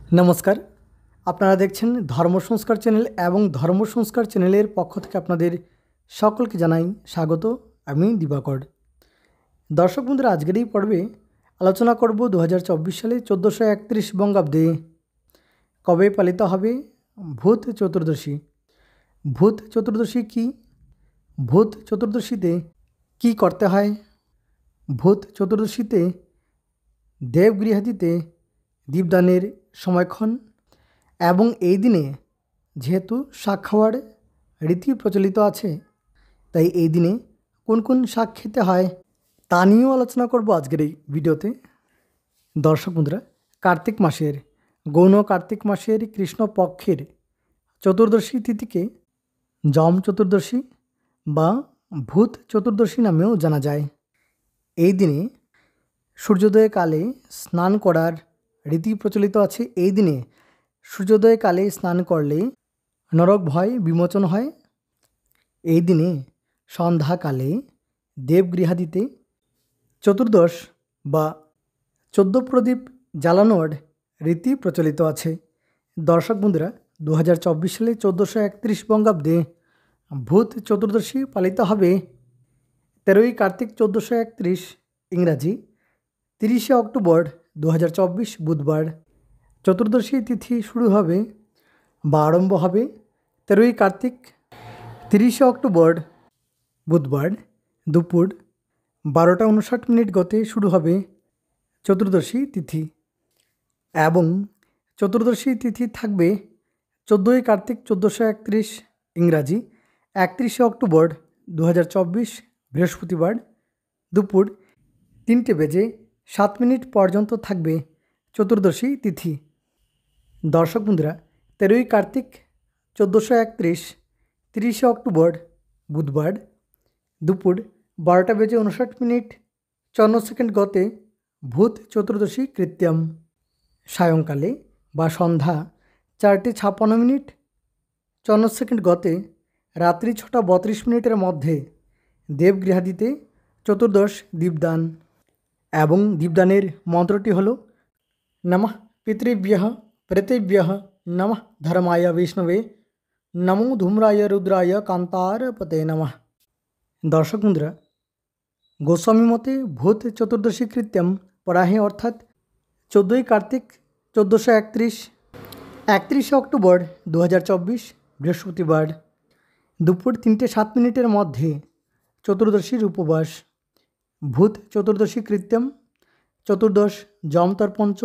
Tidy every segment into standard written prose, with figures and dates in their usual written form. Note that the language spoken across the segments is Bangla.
नमस्कार আপনারা দেখছেন ধর্ম সংস্কার চ্যানেল এবং ধর্ম সংস্কার চ্যানেলের পক্ষ থেকে আপনাদের সকলকে জানাই স্বাগত। আমি দিবাকর। দর্শক বন্ধুরা, আজকের এই পর্বে আলোচনা করব 2024 সালে 1431 বঙ্গাব্দে কবে পালিত হবে ভূত চতুর্দশী। ভূত চতুর্দশী কি? ভূত চতুর্দশীতে কি করতে হয়? ভূত চতুর্দশীতে দেবগৃহাদিতে দীপদানের সময়ক্ষণ এবং এই দিনে যেহেতু শাক খাওয়ার রীতি প্রচলিত আছে, তাই এই দিনে কোন কোন শাক খেতে হয় তা নিয়েও আলোচনা করব আজকের এই ভিডিওতে। দর্শক বন্ধুরা, কার্তিক মাসের গৌণ কার্তিক মাসের কৃষ্ণপক্ষের চতুর্দশী তিথিকে যম চতুর্দশী বা ভূত চতুর্দশী নামেও জানা যায়। এই দিনে সূর্যোদয়কালে স্নান করার রীতি প্রচলিত আছে। এই দিনে সূর্যোদয়কালে স্নান করলে নরক ভয় বিমোচন হয়। এই দিনে সন্ধ্যাকালে দেবগৃহাদিতে চতুর্দশ বা 14 প্রদীপ জ্বালানোর রীতি প্রচলিত আছে। দর্শক বন্ধুরা, 2024 সালে 1431 বঙ্গাব্দে ভূত চতুর্দশী পালিত হবে 13ই কার্তিক 1431 ইংরাজি 30শে অক্টোবর 2024 বুধবার। চতুর্দশী তিথি শুরু হবে বা আরম্ভ হবে 13ই কার্তিক 30শে অক্টোবর বুধবার দুপুর 12:59 গতে শুরু হবে চতুর্দশী তিথি এবং চতুর্দশী তিথি থাকবে 14ই কার্তিক 1431 ইংরাজি 31শে অক্টোবর 2024 বৃহস্পতিবার দুপুর 3:07 পর্যন্ত থাকবে চতুর্দশী তিথি। দর্শক বন্ধুরা, 13ই কার্তিক 1431 30শে অক্টোবর বুধবার দুপুর 12:59 গতে ভূত চতুর্দশী কৃত্যম। সায়ংকালে বা সন্ধ্যা 4:56 গতে রাত্রি 6:32 মধ্যে দেবগৃহাদিতে চতুর্দশ দীপদান এবং দীপদানের মন্ত্রটি হল নমঃ পিতৃভ্যঃ প্রেতেভ্যঃ নমঃ ধর্মায় বিষ্ণবে নমো ধূম্রায় রুদ্রায় কান্তারপতে নমঃ। দর্শক বন্ধুরা, গোস্বামী মতে ভূত চতুর্দশী কৃত্যম পরাহে অর্থাৎ 14ই কার্তিক 1431 31শে অক্টোবর 2024 বৃহস্পতিবার দুপুর 3:07 মধ্যে চতুর্দশীর উপবাস। ভূত চতুর্দশী কৃত্যম চতুর্দশ যম তর্পঞ্চ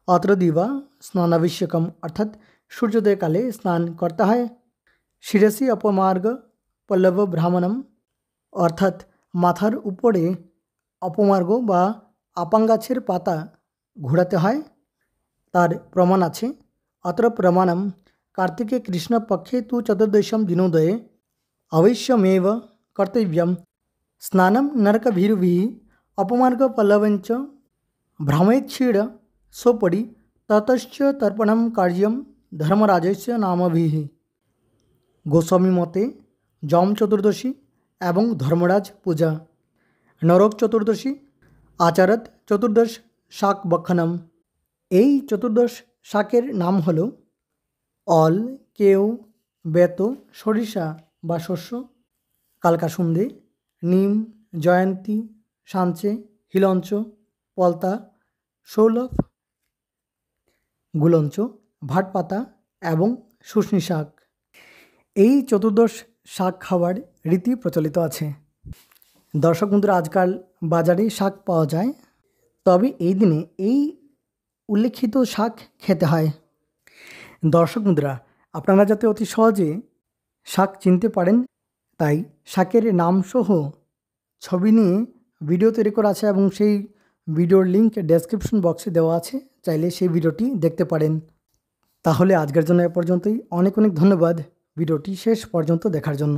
অত্র দিবা স্নানাভিষেকম অর্থাৎ সূর্যোদয়কালে স্নান করতে হয়। শিরসি অপমার্গ পল্লব ব্রাহ্মণম অর্থাৎ মাথার উপরে অপমার্গ বা আপাং গাছের পাতা ঘোরাতে হয়। তার প্রমাণ আছে। অত্র প্রমাণম কার্তিকে কৃষ্ণপক্ষে তু চতুর্দশম দিনোদয়ে অবশ্যমেব কর্তব্যম স্নানম নরকভীরুভিः অপমার্গ পল্লবঞ্চ ভ্রমেচ্ছীড সোপরি ততশ্চ তর্পণম কার্যম ধর্মরাজস্য নামভিः। গোস্বামী মতে যম চতুর্দশী এবং ধর্মরাজ পূজা, নরক চতুর্দশী আচারত চতুর্দশ শাক বক্ষণম। এই চতুর্দশ শাকের নাম হল অল, কেউ, বেত, সরিষা বা শস্য, কালকাসুন্দে, নিম, জয়ন্তী, সাঞ্চে, হিলঞ্চ, পলতা, শৌলভ, গুলঞ্চ, ভাটপাতা এবং শুষ্নী শাক। এই চতুর্দশ শাক খাওয়ার রীতি প্রচলিত আছে। দর্শক বন্ধুরা, আজকাল বাজারে শাক পাওয়া যায়, তবে এই দিনে এই উল্লেখিত শাক খেতে হয়। দর্শক বন্ধুরা, আপনারা যাতে অতি সহজে শাক চিনতে পারেন, তাই শাকের নামসহ ছবি নিয়ে ভিডিও তৈরি করা আছে এবং সেই ভিডিওর লিঙ্ক ডেসক্রিপশন বক্সে দেওয়া আছে, চাইলে সেই ভিডিওটি দেখতে পারেন। তাহলে আজকের জন্য এ পর্যন্তই। অনেক অনেক ধন্যবাদ ভিডিওটি শেষ পর্যন্ত দেখার জন্য।